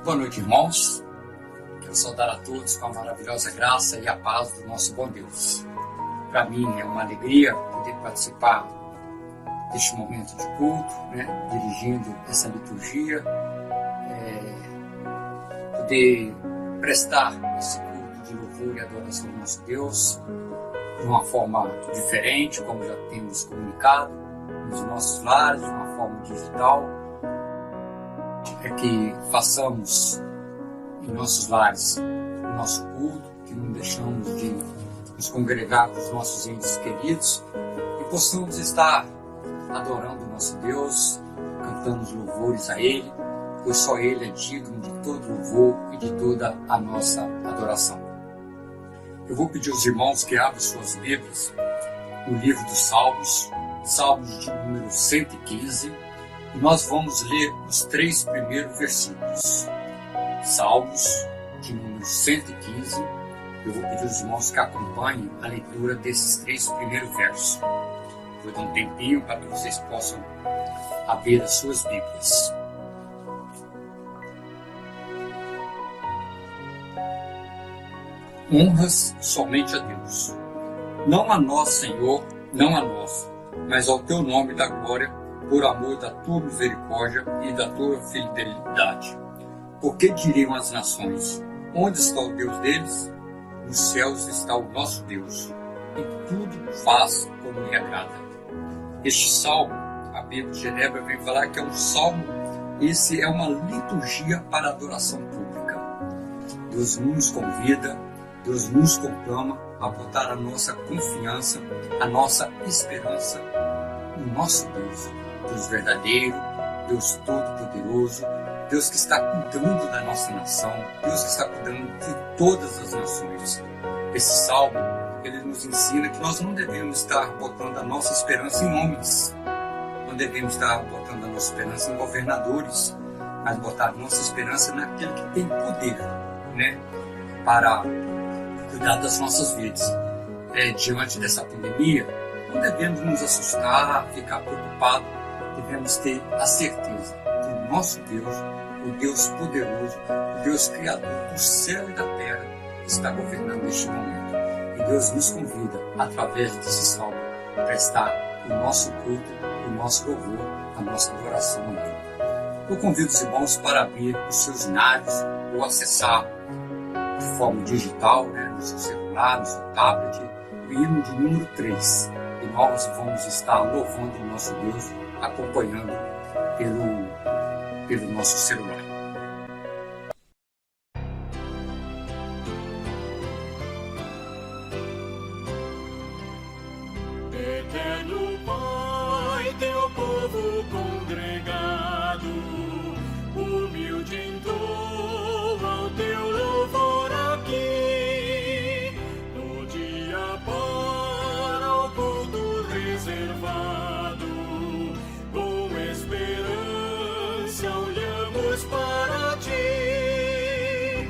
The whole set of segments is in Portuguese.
Boa noite, irmãos. Quero saudar a todos com a maravilhosa graça e a paz do nosso bom Deus. Para mim é uma alegria poder participar deste momento de culto, dirigindo essa liturgia, poder prestar esse culto de louvor e adoração ao nosso Deus de uma forma diferente, como já temos comunicado, nos nossos lares, de uma forma digital. É que façamos em nossos lares o nosso culto, que não deixamos de nos congregar com os nossos entes queridos e possamos estar adorando o nosso Deus, cantando os louvores a Ele, pois só Ele é digno de todo louvor e de toda a nossa adoração. Eu vou pedir aos irmãos que abram suas Bíblias no livro dos Salmos, Salmos de número 115, e nós vamos ler os 3 primeiros versículos. Salmos de número 115. Eu vou pedir aos irmãos que acompanhem a leitura desses 3 primeiros versos. Vou dar um tempinho para que vocês possam abrir as suas Bíblias. Honras somente a Deus. Não a nós, Senhor, não a nós, mas ao Teu nome da glória, por amor da Tua misericórdia e da Tua fidelidade. Porque diriam as nações, onde está o Deus deles? Nos céus está o nosso Deus, e tudo faz como lhe agrada. Este salmo, a Bíblia de Genebra vem falar que é um salmo, esse é uma liturgia para a adoração pública. Deus nos convida, Deus nos conclama a botar a nossa confiança, a nossa esperança no nosso Deus, Deus verdadeiro, Deus todo-poderoso, Deus que está cuidando da nossa nação, Deus que está cuidando de todas as nações. Esse salmo, ele nos ensina que nós não devemos estar botando a nossa esperança em homens, não devemos estar botando a nossa esperança em governadores, mas botar a nossa esperança naquele que tem poder, para cuidar das nossas vidas. Diante dessa pandemia, não devemos nos assustar, ficar preocupados, devemos ter a certeza que o nosso Deus, o Deus poderoso, o Deus criador do céu e da terra, está governando neste momento. E Deus nos convida, através desse salmo, a prestar o nosso culto, o nosso louvor, a nossa adoração a Ele. Eu convido os irmãos para abrir os seus naves ou acessar de forma digital, no seu celular, no seu tablet, o hino de número 3. E nós vamos estar louvando o nosso Deus, acompanhando pelo nosso celular. Eterno Pai, teu povo congregado, humilde entoa o teu louvor aqui, no dia para o culto reservado, com esperança olhamos para ti.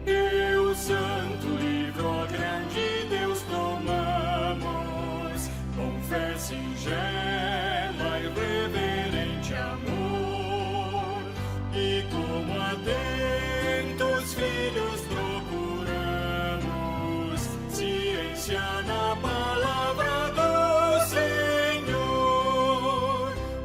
Teu santo livro, ó grande Deus, tomamos, com fé singela e reverente amor, e como atentos filhos procuramos ciência na palavra do Senhor.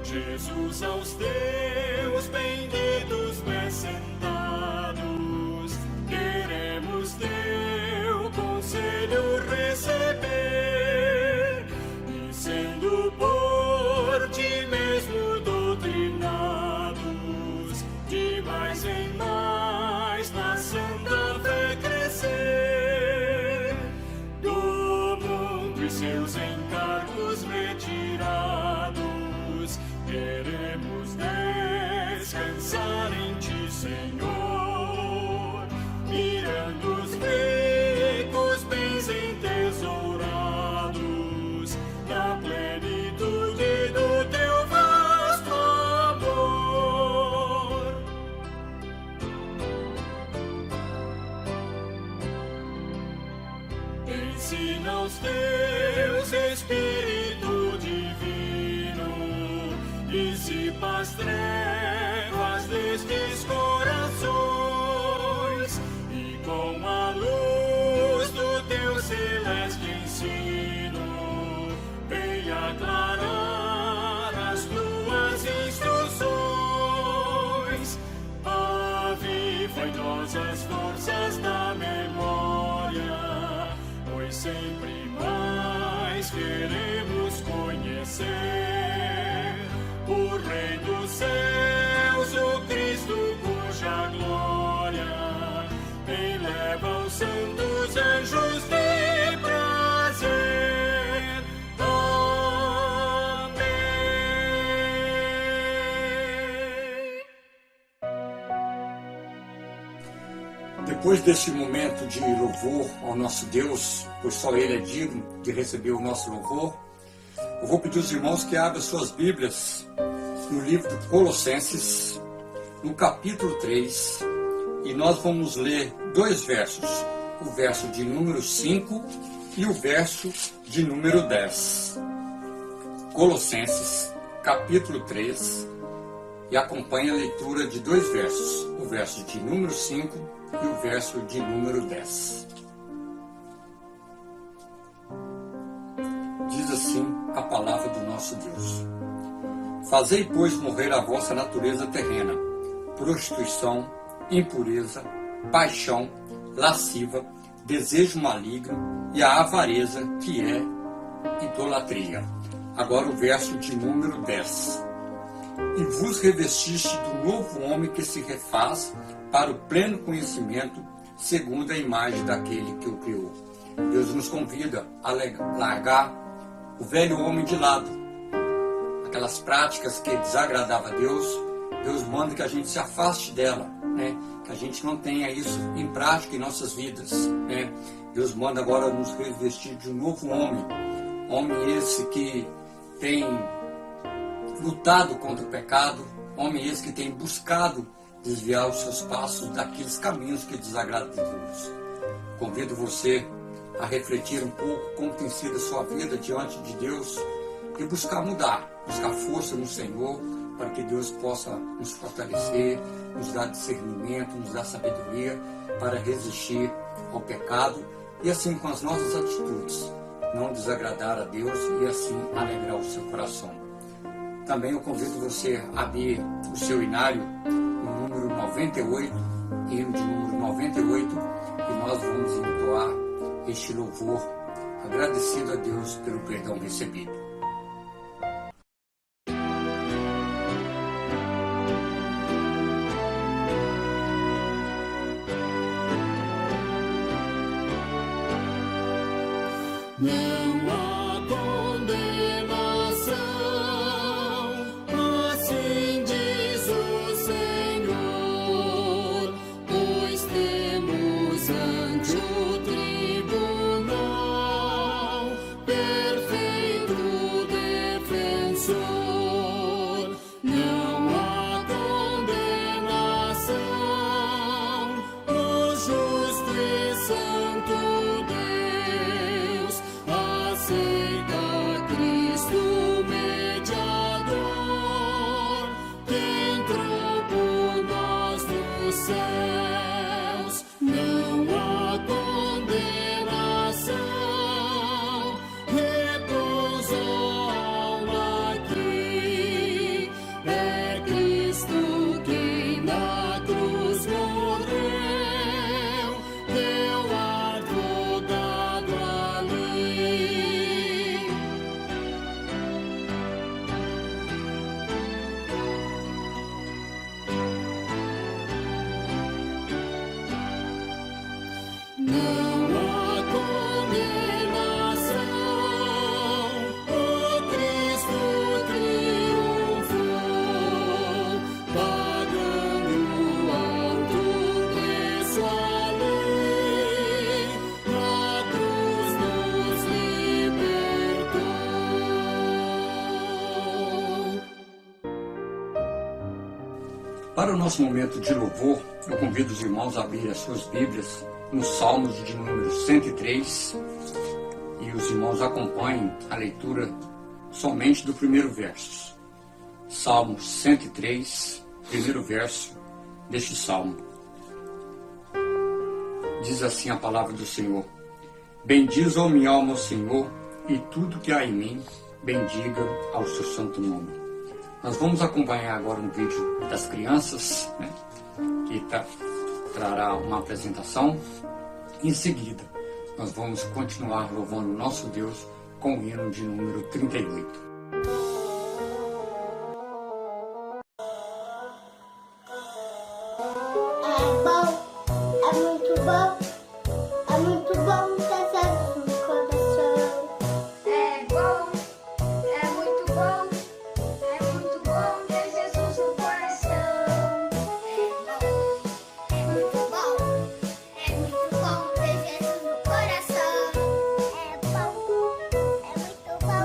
Jesus, aos teus benditos pés sentados, queremos teu conselho receber, e sendo por ti mesmo doutrinados, de mais em mais na santa fé crescer, do mundo e seus encargos retirados, queremos descansar em ti, Senhor, mirando os ricos bens entesourados, da plenitude do teu vasto amor. Ensina aos teus Espírito Divino, dissipa as trevas destes corações. sempre mais queremos conhecer o Rei dos céus, o Cristo cuja glória eleva os santos anjos de prazer. Amém. Depois deste momento de louvor ao nosso Deus, pois só Ele é digno de receber o nosso louvor, eu vou pedir aos irmãos que abram suas Bíblias no livro de Colossenses, no capítulo 3, e nós vamos ler dois versos, o verso de número 5 e o verso de número 10. Colossenses, capítulo 3, e acompanhe a leitura de dois versos, o verso de número 5 e o verso de número 10. Diz assim a palavra do nosso Deus: Fazei, pois, morrer a vossa natureza terrena, prostituição, impureza, paixão, lasciva, desejo maligno e a avareza, que é idolatria. Agora o verso de número 10. E vos revestiste do novo homem que se refaz para o pleno conhecimento, segundo a imagem daquele que o criou. Deus nos convida a largar o velho homem de lado, aquelas práticas que desagradavam a Deus. Deus manda que a gente se afaste dela, que a gente não tenha isso em prática em nossas vidas. Deus manda agora nos revestir de um novo homem, homem esse que tem lutado contra o pecado, homem esse que tem buscado desviar os seus passos daqueles caminhos que desagradam a Deus. Convido você a refletir um pouco como tem sido a sua vida diante de Deus e buscar mudar, buscar força no Senhor, para que Deus possa nos fortalecer, nos dar discernimento, nos dar sabedoria para resistir ao pecado e assim com as nossas atitudes não desagradar a Deus e assim alegrar o seu coração. Também eu convido você a abrir o seu inário no número 98, hino de número 98, e nós vamos entoar este louvor agradecido a Deus pelo perdão recebido. Não há condenação, assim diz o Senhor, pois temos ante o tribunal perfeito defensor. Não há condenação, o justo e santo Deus aceita Cristo mediador, que entrou por nós nos céus. Não há condenação, repousou a alma aqui. É Cristo quem na cruz morreu, deu advogado ali. Não há condenação, o Cristo triunfou, pagando alto preço ali, na cruz nos libertou. Para o nosso momento de louvor, eu convido os irmãos a abrir as suas Bíblias nos Salmos de número 103 e os irmãos acompanhem a leitura somente do primeiro verso. Salmo 103, primeiro verso deste salmo. Diz assim a palavra do Senhor: Bendiz, ó minha alma, ao Senhor, e tudo que há em mim, bendiga ao seu santo nome. Nós vamos acompanhar agora um vídeo das crianças, que trará uma apresentação. Em seguida, nós vamos continuar louvando nosso Deus com o hino de número 38. É muito bom ter Jesus no coração. É muito bom ter Jesus no coração. É muito bom ter Jesus no coração. É muito bom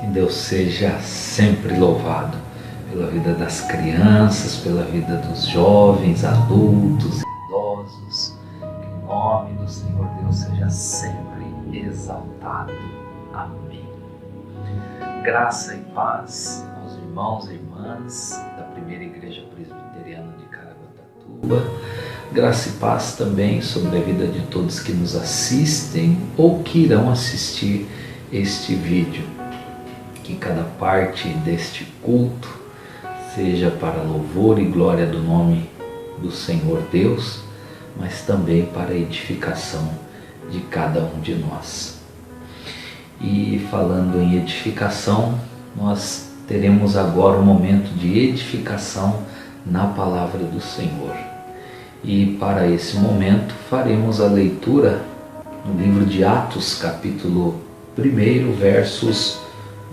Que Deus seja sempre louvado pela vida das crianças, pela vida dos jovens, adultos, idosos. Que o nome do Senhor Deus seja sempre exaltado. Amém. Graça e paz aos irmãos e irmãs da Primeira Igreja Presbiteriana de Caraguatatuba. Graça e paz também sobre a vida de todos que nos assistem ou que irão assistir este vídeo. Que cada parte deste culto seja para louvor e glória do nome do Senhor Deus, mas também para a edificação de cada um de nós. E falando em edificação, nós teremos agora um momento de edificação na palavra do Senhor. E para esse momento faremos a leitura no livro de Atos, capítulo 1, versos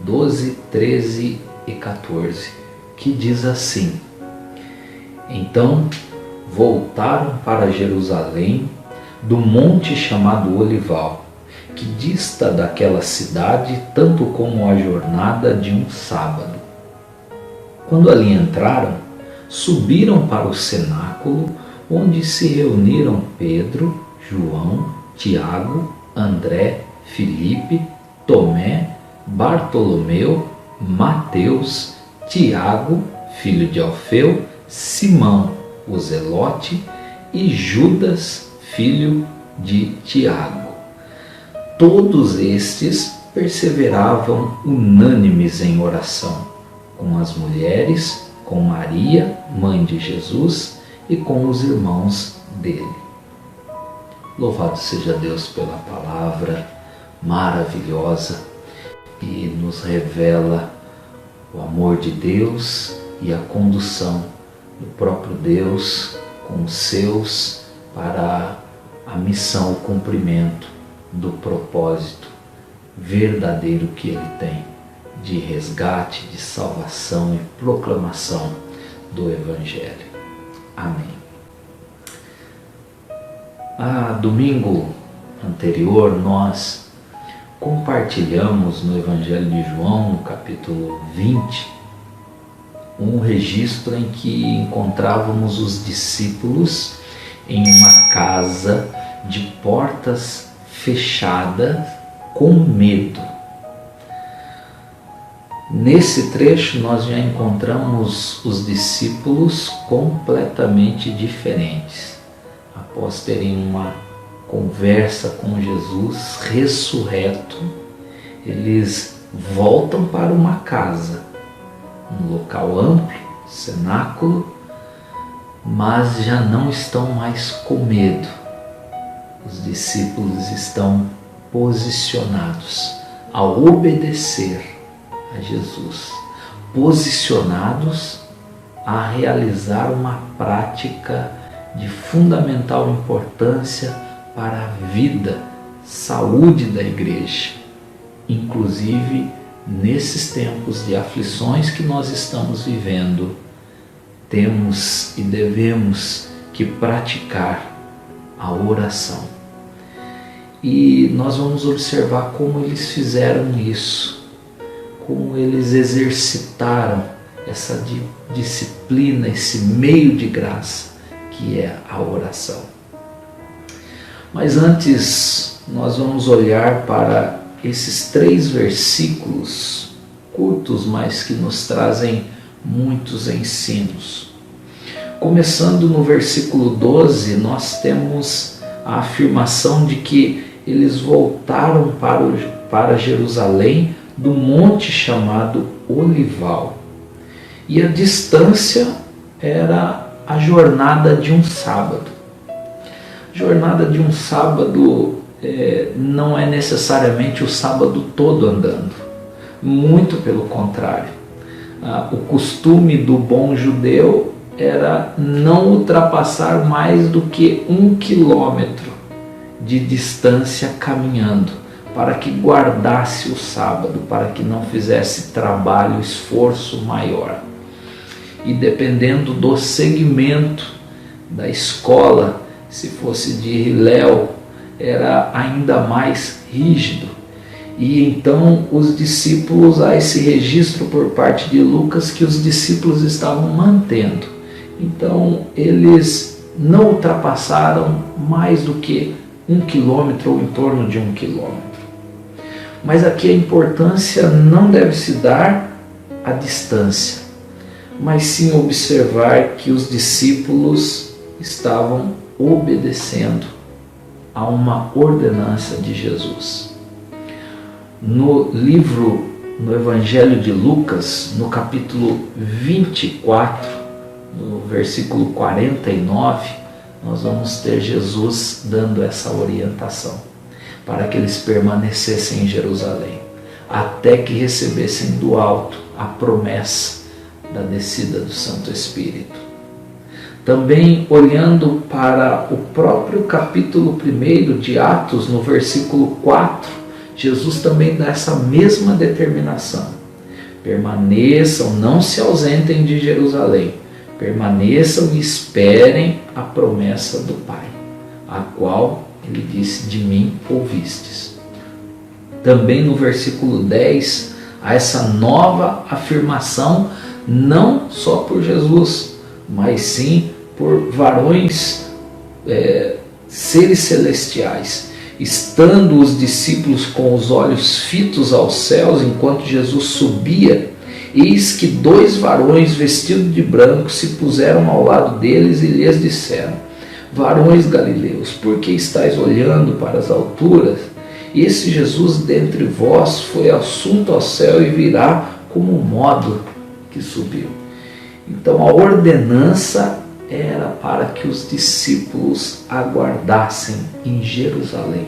12, 13 e 14, que diz assim: Então voltaram para Jerusalém do monte chamado Olival, que dista daquela cidade tanto como a jornada de um sábado. Quando ali entraram, subiram para o cenáculo, onde se reuniram Pedro, João, Tiago, André, Filipe, Tomé, Bartolomeu, Mateus, Tiago, filho de Alfeu, Simão, o Zelote, e Judas, filho de Tiago. Todos estes perseveravam unânimes em oração, com as mulheres, com Maria, mãe de Jesus, e com os irmãos dele. Louvado seja Deus pela palavra maravilhosa que nos revela o amor de Deus e a condução do próprio Deus com os seus para a missão, o cumprimento do propósito verdadeiro que Ele tem de resgate, de salvação e proclamação do Evangelho. Amém. Domingo anterior nós compartilhamos no Evangelho de João, no capítulo 20, um registro em que encontrávamos os discípulos em uma casa de portas fechadas com medo. Nesse trecho nós já encontramos os discípulos completamente diferentes. Após terem uma conversa com Jesus ressurreto, eles voltam para uma casa, um local amplo, cenáculo, mas já não estão mais com medo. Os discípulos estão posicionados a obedecer a Jesus, posicionados a realizar uma prática de fundamental importância para a vida, saúde da igreja, inclusive nesses tempos de aflições que nós estamos vivendo. Temos e devemos que praticar a oração. E nós vamos observar como eles fizeram isso, como eles exercitaram essa disciplina, esse meio de graça que é a oração. Mas antes nós vamos olhar para esses 3 versículos curtos, mas que nos trazem muitos ensinos. Começando no versículo 12, nós temos a afirmação de que eles voltaram para Jerusalém do monte chamado Olival. E a distância era a jornada de um sábado. Jornada de um sábado não é necessariamente o sábado todo andando. Muito pelo contrário. O costume do bom judeu era não ultrapassar mais do que 1 quilômetro de distância caminhando, para que guardasse o sábado, para que não fizesse trabalho, esforço maior. E dependendo do segmento da escola, se fosse de Hillel, era ainda mais rígido. E então os discípulos, há esse registro por parte de Lucas que os discípulos estavam mantendo. Então eles não ultrapassaram mais do que 1 quilômetro ou em torno de 1 quilômetro. Mas aqui a importância não deve se dar à distância, mas sim observar que os discípulos estavam obedecendo a uma ordenança de Jesus. No Evangelho de Lucas, no capítulo 24, no versículo 49, nós vamos ter Jesus dando essa orientação para que eles permanecessem em Jerusalém, até que recebessem do alto a promessa da descida do Santo Espírito. Também olhando para o próprio capítulo 1 de Atos, no versículo 4, Jesus também dá essa mesma determinação. Permaneçam, não se ausentem de Jerusalém, permaneçam e esperem a promessa do Pai, a qual ele disse: de mim ouvistes. Também no versículo 10, há essa nova afirmação, não só por Jesus, mas sim por varões, seres celestiais. Estando os discípulos com os olhos fitos aos céus enquanto Jesus subia, eis que 2 varões vestidos de branco se puseram ao lado deles e lhes disseram: varões galileus, por que estáis olhando para as alturas? Esse Jesus dentre vós foi assunto ao céu e virá como o modo que subiu. Então a ordenança era para que os discípulos aguardassem em Jerusalém.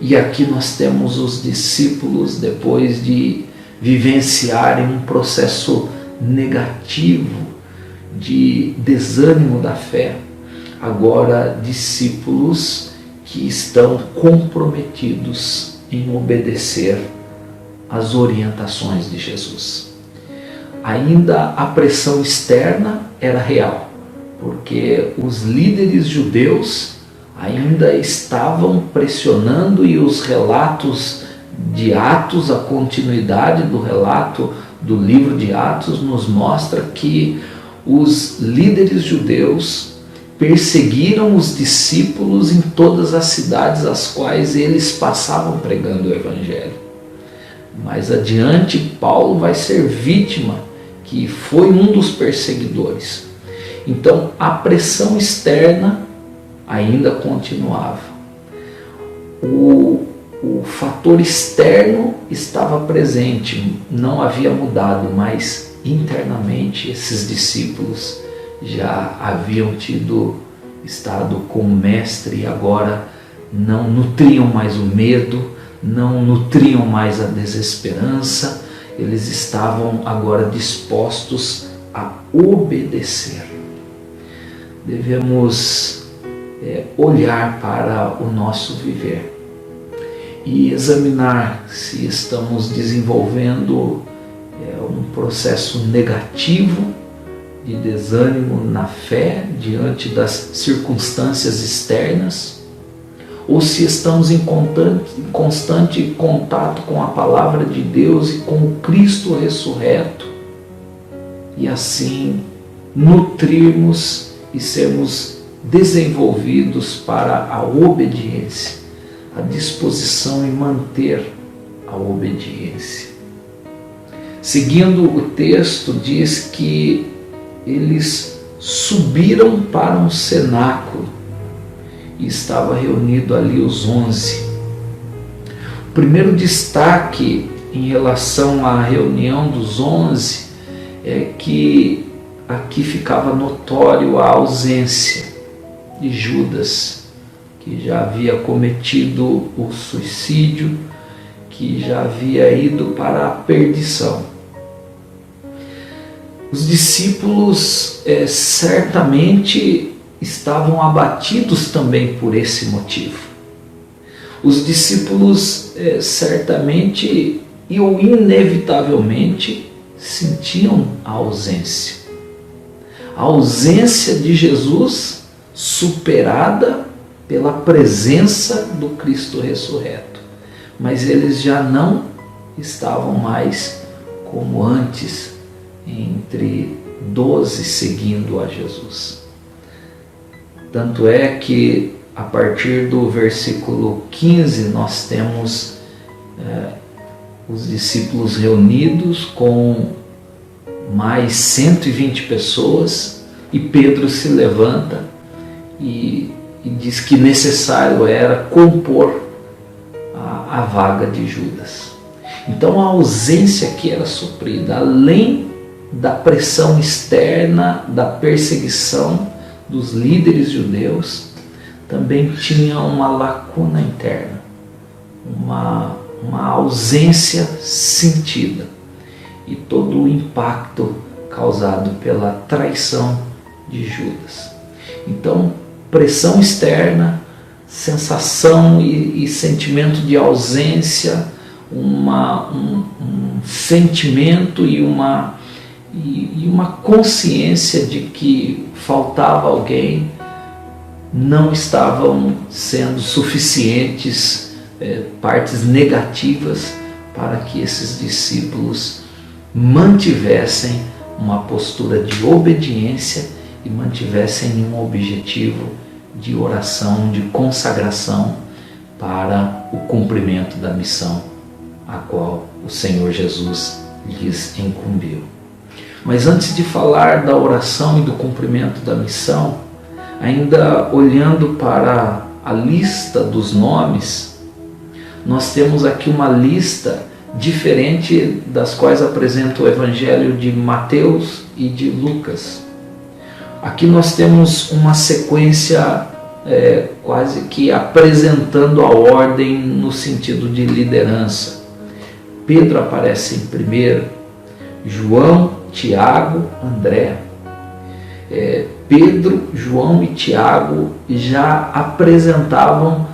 E aqui nós temos os discípulos, depois de vivenciarem um processo negativo de desânimo da fé, agora discípulos que estão comprometidos em obedecer às orientações de Jesus. Ainda a pressão externa era real, porque os líderes judeus ainda estavam pressionando, e os relatos de Atos, a continuidade do relato do livro de Atos, nos mostra que os líderes judeus perseguiram os discípulos em todas as cidades às quais eles passavam pregando o Evangelho. Mais adiante, Paulo vai ser vítima, que foi um dos perseguidores. Então a pressão externa ainda continuava. O fator externo estava presente, não havia mudado, mas internamente esses discípulos já haviam estado com o Mestre e agora não nutriam mais o medo, não nutriam mais a desesperança, eles estavam agora dispostos a obedecer. Devemos olhar para o nosso viver e examinar se estamos desenvolvendo um processo negativo de desânimo na fé diante das circunstâncias externas, ou se estamos em constante contato com a palavra de Deus e com o Cristo ressurreto, e assim nutrirmos e sermos desenvolvidos para a obediência, a disposição em manter a obediência. Seguindo o texto, diz que eles subiram para um cenáculo e estava reunido ali os 11. O primeiro destaque em relação à reunião dos 11 é que aqui ficava notório a ausência de Judas, que já havia cometido o suicídio, que já havia ido para a perdição. Os discípulos certamente estavam abatidos também por esse motivo. Os discípulos certamente ou inevitavelmente sentiam a ausência. A ausência de Jesus superada pela presença do Cristo ressurreto. mas eles já não estavam mais como antes, entre 12 seguindo a Jesus. Tanto é que a partir do versículo 15 nós temos os discípulos reunidos com mais 120 pessoas, e Pedro se levanta e diz que necessário era compor a vaga de Judas. Então a ausência que era suprida, além da pressão externa, da perseguição dos líderes judeus, também tinha uma lacuna interna, uma ausência sentida, e todo o impacto causado pela traição de Judas. Então, pressão externa, sensação e sentimento de ausência, um sentimento e uma consciência de que faltava alguém, não estavam sendo suficientes partes negativas para que esses discípulos mantivessem uma postura de obediência e mantivessem um objetivo de oração, de consagração para o cumprimento da missão a qual o Senhor Jesus lhes incumbiu. Mas antes de falar da oração e do cumprimento da missão, ainda olhando para a lista dos nomes, nós temos aqui uma lista diferente das quais apresenta o Evangelho de Mateus e de Lucas. Aqui nós temos uma sequência quase que apresentando a ordem no sentido de liderança. Pedro aparece em primeiro, João, Tiago, André. Pedro, João e Tiago já apresentavam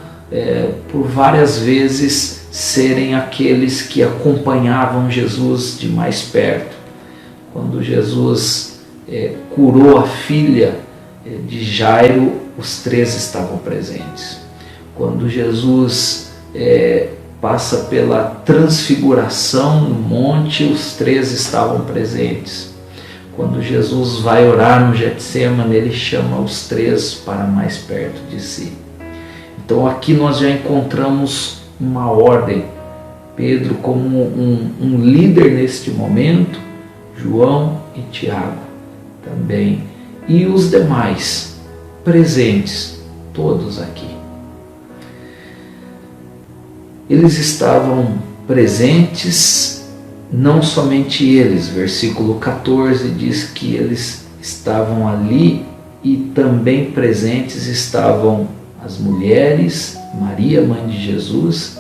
por várias vezes serem aqueles que acompanhavam Jesus de mais perto. Quando Jesus curou a filha de Jairo, os três estavam presentes. Quando Jesus passa pela transfiguração no monte, os três estavam presentes. Quando Jesus vai orar no Getsemane, ele chama os três para mais perto de si. Então aqui nós já encontramos uma ordem. Pedro como um líder neste momento, João e Tiago também, e os demais presentes, todos aqui. Eles estavam presentes, não somente eles, versículo 14 diz que eles estavam ali e também presentes estavam as mulheres, Maria, mãe de Jesus,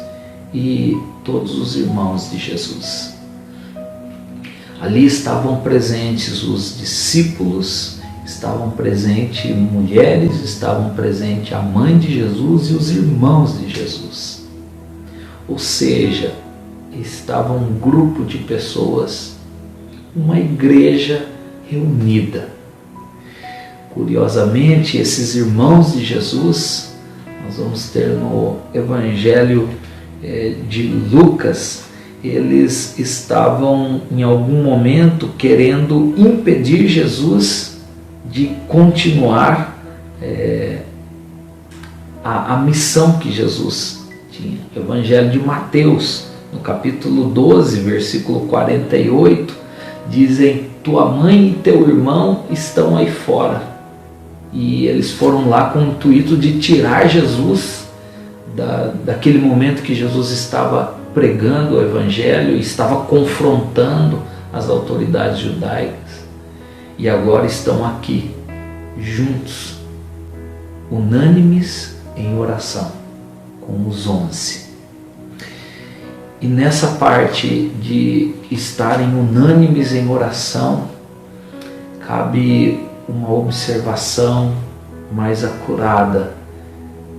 e todos os irmãos de Jesus. Ali estavam presentes os discípulos, estavam presentes mulheres, estavam presentes a mãe de Jesus e os irmãos de Jesus. Ou seja, estava um grupo de pessoas, uma igreja reunida. Curiosamente, esses irmãos de Jesus, nós vamos ter no Evangelho de Lucas, eles estavam em algum momento querendo impedir Jesus de continuar a missão que Jesus tinha. O Evangelho de Mateus, no capítulo 12, versículo 48, dizem: tua mãe e teu irmão estão aí fora. E eles foram lá com o intuito de tirar Jesus daquele momento que Jesus estava pregando o Evangelho e estava confrontando as autoridades judaicas. E agora estão aqui, juntos, unânimes em oração, com os 11. E nessa parte de estarem unânimes em oração, cabe uma observação mais acurada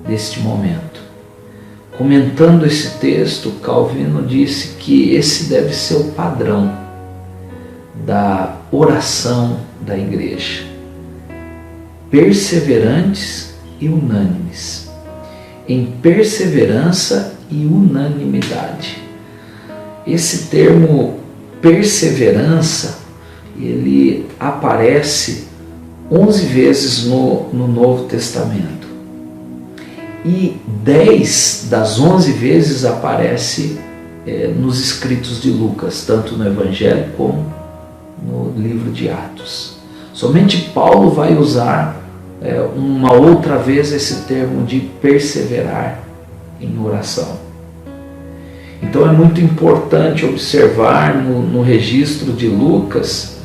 deste momento. Comentando esse texto, Calvino disse que esse deve ser o padrão da oração da igreja. Perseverantes e unânimes, em perseverança e unanimidade. Esse termo perseverança, ele aparece 11 vezes no Novo Testamento. E 10 das 11 vezes aparece nos escritos de Lucas, tanto no Evangelho como no livro de Atos. Somente Paulo vai usar uma outra vez esse termo de perseverar em oração. Então é muito importante observar no registro de Lucas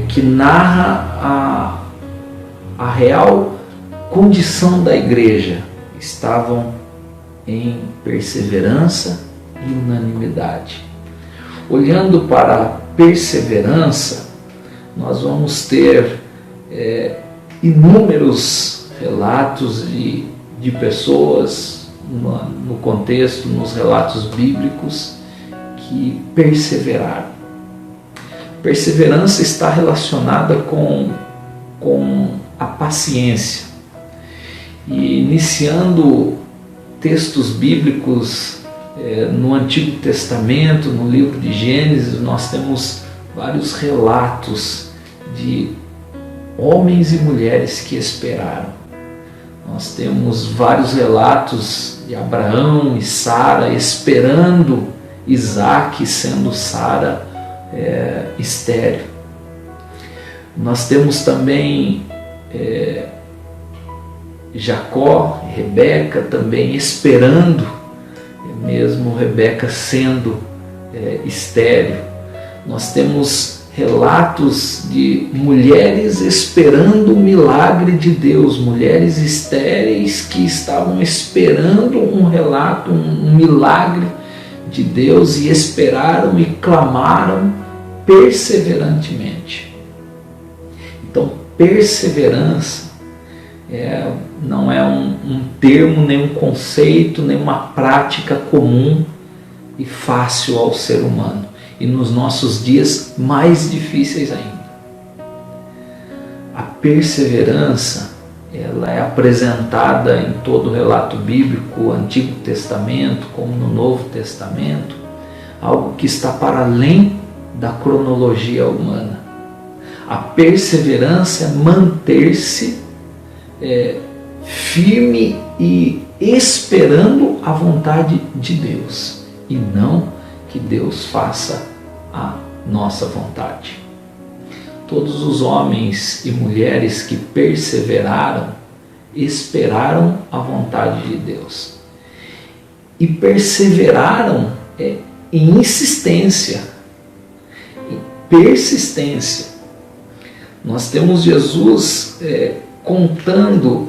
que narra a real condição da igreja. Estavam em perseverança e unanimidade. Olhando para a perseverança, nós vamos ter inúmeros relatos de pessoas no contexto, nos relatos bíblicos, que perseveraram. Perseverança está relacionada com a paciência. E iniciando textos bíblicos no Antigo Testamento, no livro de Gênesis, nós temos vários relatos de homens e mulheres que esperaram. Nós temos vários relatos de Abraão e Sara esperando Isaac, sendo Sara estéril. Nós temos também Jacó e Rebeca também esperando, mesmo Rebeca sendo estéril. Nós temos relatos de mulheres esperando o milagre de Deus, mulheres estéreis que estavam esperando um milagre de Deus e esperaram e clamaram perseverantemente. Então, perseverança não é um termo, nem um conceito, nem uma prática comum e fácil ao ser humano. E nos nossos dias mais difíceis ainda. A perseverança, ela é apresentada em todo o relato bíblico, Antigo Testamento como no Novo Testamento, algo que está para além da cronologia humana. A perseverança é manter-se firme e esperando a vontade de Deus, e não que Deus faça a nossa vontade. Todos os homens e mulheres que perseveraram, esperaram a vontade de Deus. E perseveraram em insistência, em persistência. Nós temos Jesus contando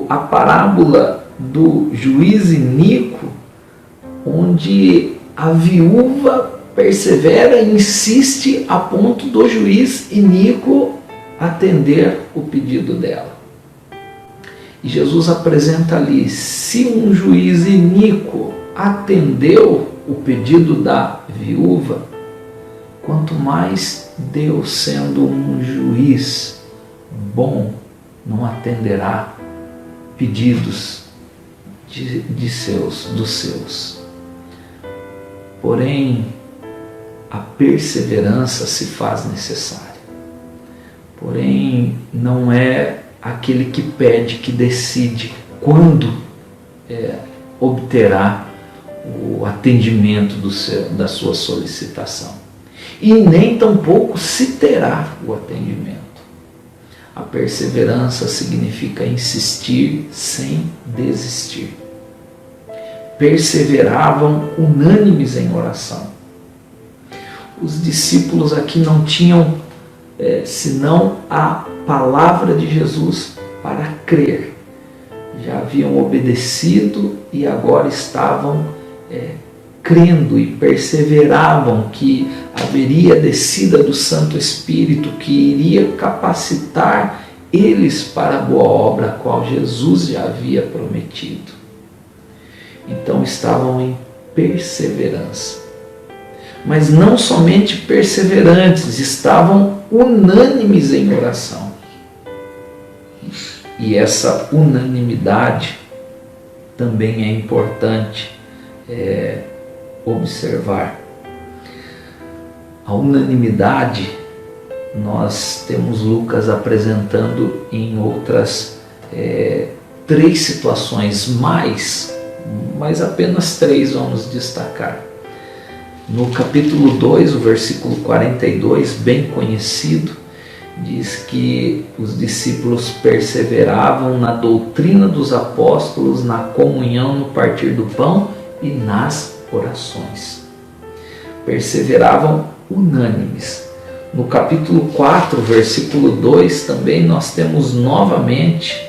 a parábola do juiz iníquo, onde a viúva persevera e insiste a ponto do juiz iníquo atender o pedido dela. E Jesus apresenta ali, se um juiz iníquo atendeu o pedido da viúva, quanto mais Deus, sendo um juiz bom, não atenderá pedidos dos seus. Porém, a perseverança se faz necessária. Porém, não é aquele que pede, que decide quando obterá o atendimento da sua solicitação. E nem tampouco se terá o atendimento. A perseverança significa insistir sem desistir. Perseveravam unânimes em oração. Os discípulos aqui não tinham senão a palavra de Jesus para crer. Já haviam obedecido e agora estavam crendo e perseveravam que haveria descida do Santo Espírito que iria capacitar eles para a boa obra a qual Jesus já havia prometido. Então estavam em perseverança. Mas não somente perseverantes, estavam unânimes em oração. E essa unanimidade também é importante observar. A unanimidade nós temos Lucas apresentando em outras 3 situações, mas apenas 3 vamos destacar. No capítulo 2, o versículo 42, bem conhecido, diz que os discípulos perseveravam na doutrina dos apóstolos, na comunhão, no partir do pão e nas orações. Perseveravam unânimes. No capítulo 4, versículo 2, também nós temos novamente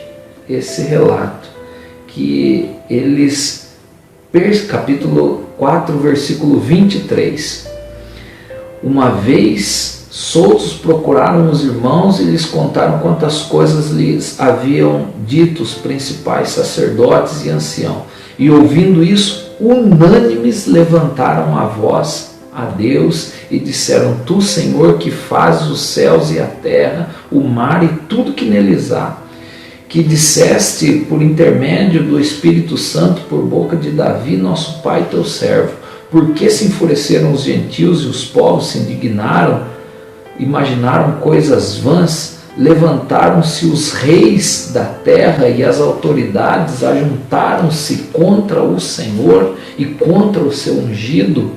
esse relato, que eles, capítulo 4, versículo 23, uma vez soltos procuraram os irmãos e lhes contaram quantas coisas lhes haviam dito os principais sacerdotes e anciãos, e ouvindo isso, unânimes levantaram a voz a Deus e disseram: Tu, Senhor, que fazes os céus e a terra, o mar e tudo que neles há, que disseste por intermédio do Espírito Santo por boca de Davi, nosso pai, teu servo, por que se enfureceram os gentios e os povos se indignaram, imaginaram coisas vãs, levantaram-se os reis da terra e as autoridades ajuntaram-se contra o Senhor e contra o seu ungido.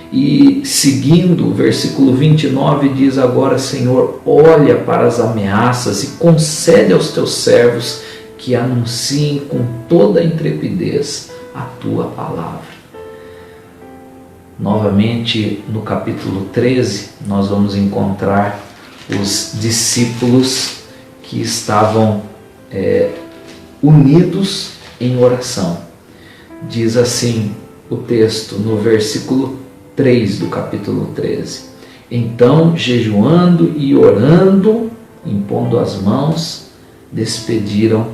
E seguindo, o versículo 29 diz: agora, Senhor, olha para as ameaças e concede aos teus servos que anunciem com toda a intrepidez a tua palavra. Novamente, no capítulo 13, nós vamos encontrar os discípulos que estavam unidos em oração. Diz assim o texto no versículo 3 do capítulo 13. Então, jejuando e orando, impondo as mãos, despediram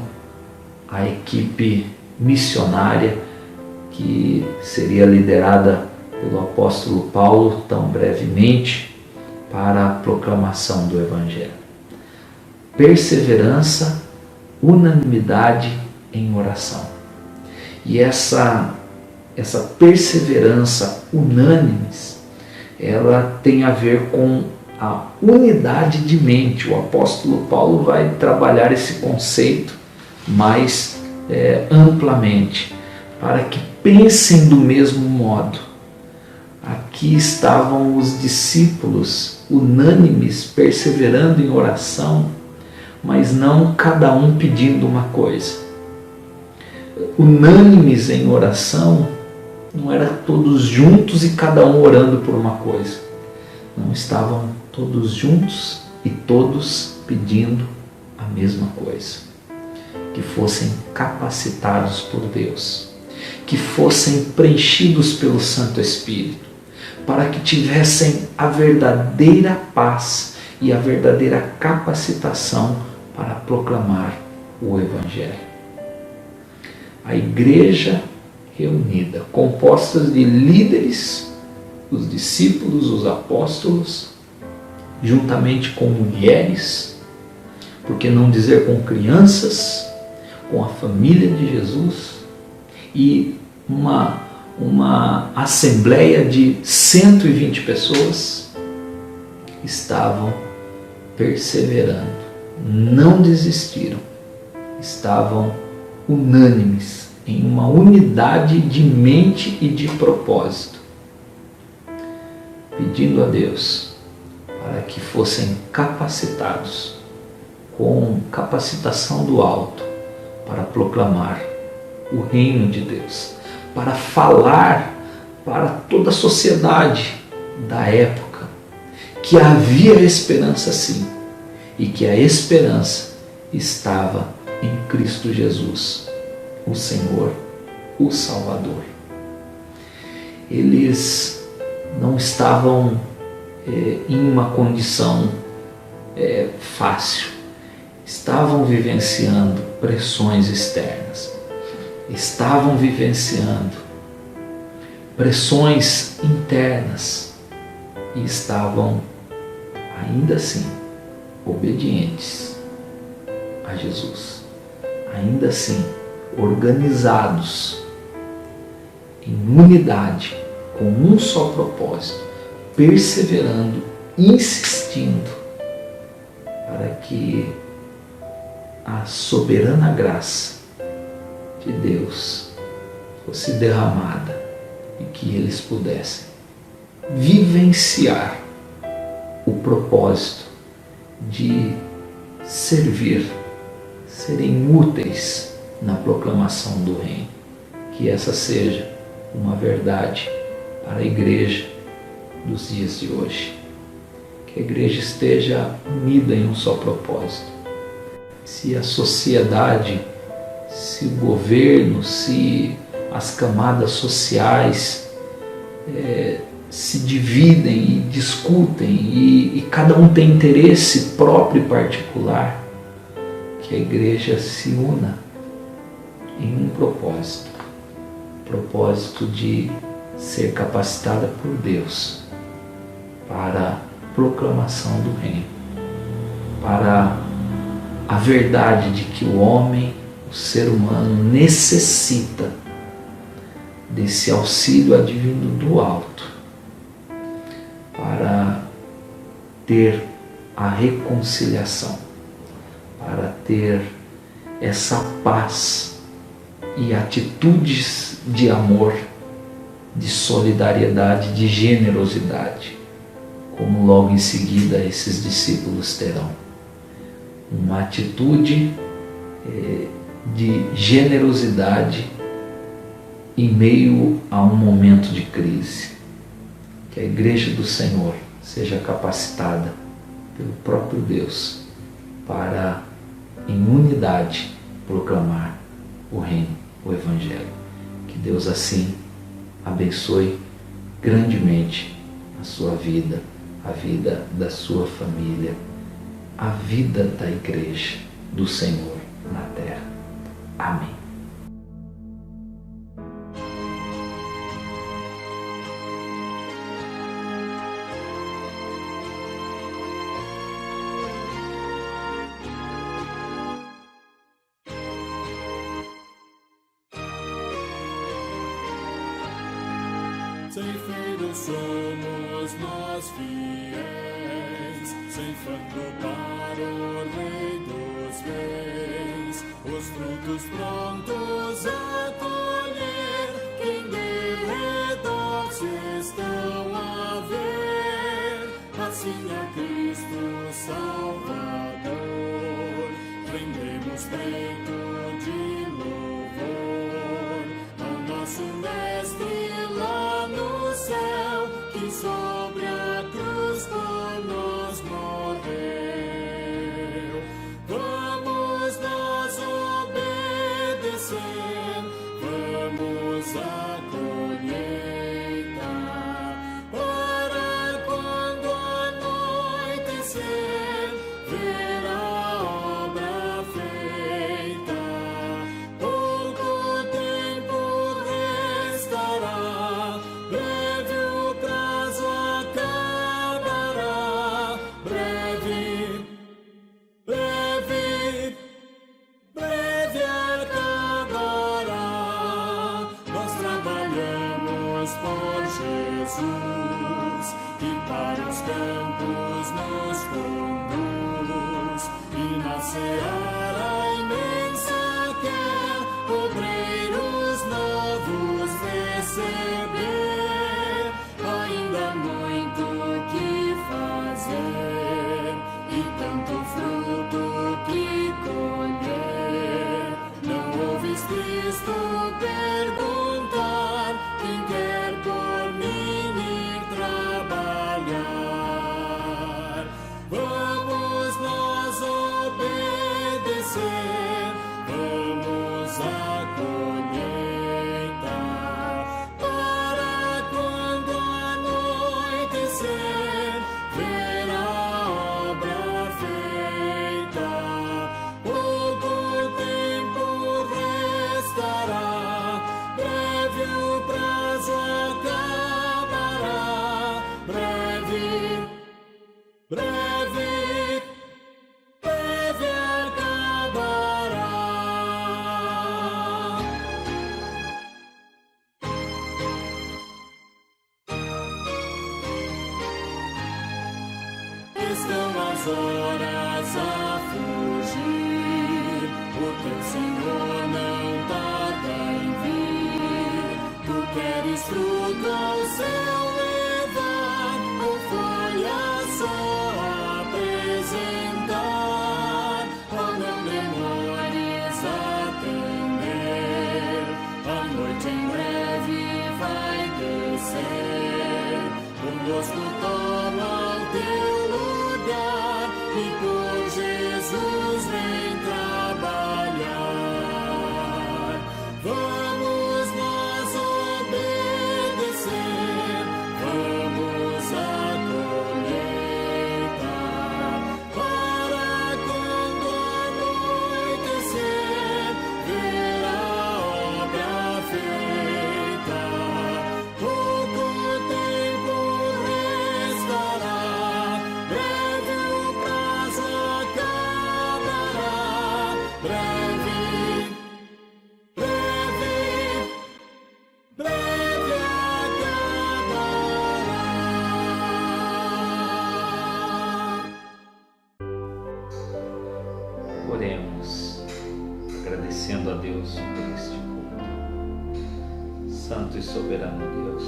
a equipe missionária que seria liderada pelo apóstolo Paulo tão brevemente para a proclamação do Evangelho. Perseverança, unanimidade em oração. E essa perseverança unânimes, ela tem a ver com a unidade de mente. O apóstolo Paulo vai trabalhar esse conceito mais amplamente, para que pensem do mesmo modo. Aqui estavam os discípulos unânimes, perseverando em oração, mas não cada um pedindo uma coisa. Unânimes em oração não era todos juntos e cada um orando por uma coisa. Não, estavam todos juntos e todos pedindo a mesma coisa. Que fossem capacitados por Deus, que fossem preenchidos pelo Santo Espírito, para que tivessem a verdadeira paz e a verdadeira capacitação para proclamar o Evangelho. A igreja reunida, composta de líderes, os discípulos, os apóstolos, juntamente com mulheres, por que não dizer com crianças, com a família de Jesus, e uma assembleia de 120 pessoas, estavam perseverando, não desistiram, estavam unânimes, em uma unidade de mente e de propósito, pedindo a Deus para que fossem capacitados com capacitação do alto para proclamar o reino de Deus, para falar para toda a sociedade da época que havia esperança sim, e que a esperança estava em Cristo Jesus, o Senhor, o Salvador. Eles não estavam em uma condição fácil, estavam vivenciando pressões externas, estavam vivenciando pressões internas e estavam ainda assim obedientes a Jesus, ainda assim organizados em unidade, com um só propósito, perseverando, insistindo, para que a soberana graça de Deus fosse derramada e que eles pudessem vivenciar o propósito de servir, serem úteis na proclamação do reino. Que essa seja uma verdade para a igreja dos dias de hoje. Que a igreja esteja unida em um só propósito. Se a sociedade, se o governo, se as camadas sociais se dividem e discutem e cada um tem interesse próprio e particular, que a igreja se una em um propósito de ser capacitada por Deus para a proclamação do reino, para a verdade de que o homem, o ser humano, necessita desse auxílio advindo do alto para ter a reconciliação, para ter essa paz e atitudes de amor, de solidariedade, de generosidade, como logo em seguida esses discípulos terão. Uma atitude de generosidade em meio a um momento de crise. Que a igreja do Senhor seja capacitada pelo próprio Deus para, em unidade, proclamar o reino, o Evangelho. Que Deus assim abençoe grandemente a sua vida, a vida da sua família, a vida da igreja do Senhor na terra. Amém. Ceifeiros somos nós fiéis, ceifando para o Rei dos Reis, os frutos prontos a colher, que em derredor se estão a ver, assim a Cristo Salvador, rendemos peito de louvor ao nosso Mestre lá no céu, que sobre a cruz por nós morreu. Vamos nós obedecer, vamos à colheita, para quando anoitecer, ver a obra feita. Pouco tempo restará, breve o prazo acabará, breve, breve, breve acabará. Nós trabalhamos por Jesus, e para os campos nos conduz, e na seara imensa quer obreiros novos receber. Ainda muito que fazer e tanto fruto que colher. Não ouvis Cristo perguntar: quem quer por mim ir trabalhar? Vamos nós obedecer, estão as horas a fugir. O teu Senhor não tarda em vir. Tu queres fruto ao céu levar, ou folha só apresentar? Oh, não demores a atender, a noite em breve vai descer. O gosto toma o teu lugar e por Jesus vem trabalhar. Vamos nós obedecer, vamos à colheita, para quando anoitecer ver a obra feita. Pouco tempo restará, breve o prazo acabará, breve, breve, breve acabará. Oremos, agradecendo a Deus por este culto. Santo e soberano Deus,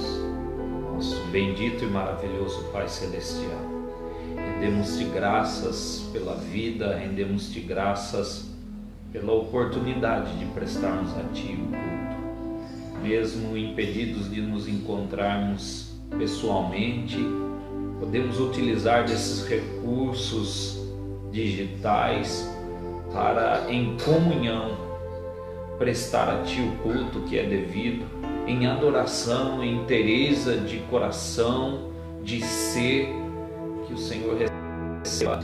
nosso bendito e maravilhoso Pai Celestial, rendemos-te graças pela vida, rendemos-te graças pela oportunidade de prestarmos a Ti o culto. Mesmo impedidos de nos encontrarmos pessoalmente, podemos utilizar desses recursos digitais para, em comunhão, prestar a Ti o culto que é devido, em adoração, em inteireza de coração, de ser, que o Senhor receba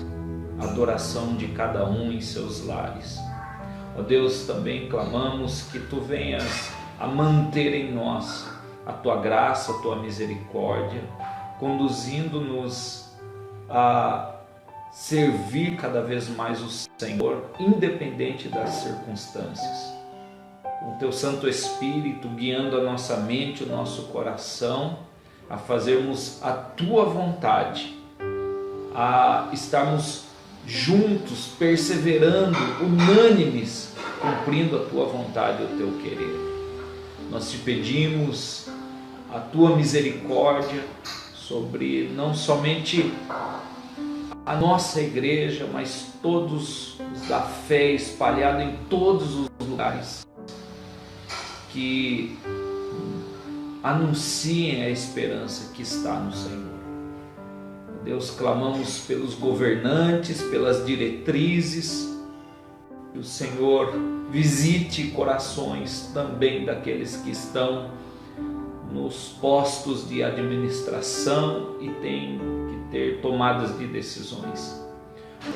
a adoração de cada um em seus lares. Ó Deus, também clamamos que Tu venhas a manter em nós a Tua graça, a Tua misericórdia, conduzindo-nos a servir cada vez mais o Senhor, independente das circunstâncias. Com o Teu Santo Espírito guiando a nossa mente, o nosso coração, a fazermos a Tua vontade, a estarmos juntos, perseverando, unânimes, cumprindo a Tua vontade e o Teu querer. Nós Te pedimos a Tua misericórdia sobre não somente a nossa igreja, mas todos os da fé espalhados em todos os lugares, que anunciem a esperança que está no Senhor. Deus, clamamos pelos governantes, pelas diretrizes, que o Senhor visite corações também daqueles que estão nos postos de administração e têm que ter tomadas de decisões.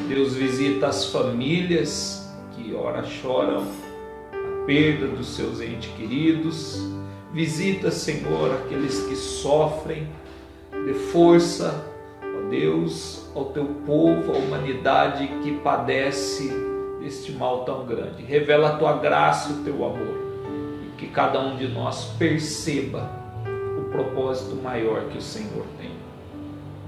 Deus, visita as famílias que ora choram a perda dos seus entes queridos. Visita, Senhor, aqueles que sofrem. Dê força, ó Deus, ao Teu povo, à humanidade que padece deste mal tão grande. Revela a Tua graça e o Teu amor, e que cada um de nós perceba o propósito maior que o Senhor tem.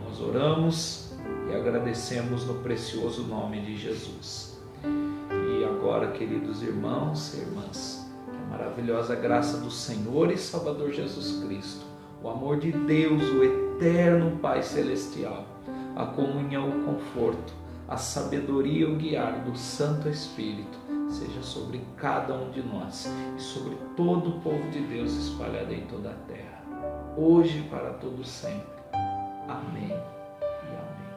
Nós oramos e agradecemos no precioso nome de Jesus. E agora, queridos irmãos e irmãs, que a maravilhosa graça do Senhor e Salvador Jesus Cristo, o amor de Deus, o eterno Pai Celestial, a comunhão, o conforto, a sabedoria e o guiar do Santo Espírito seja sobre cada um de nós e sobre todo o povo de Deus espalhado em toda a terra, hoje e para todo sempre. Amém e amém.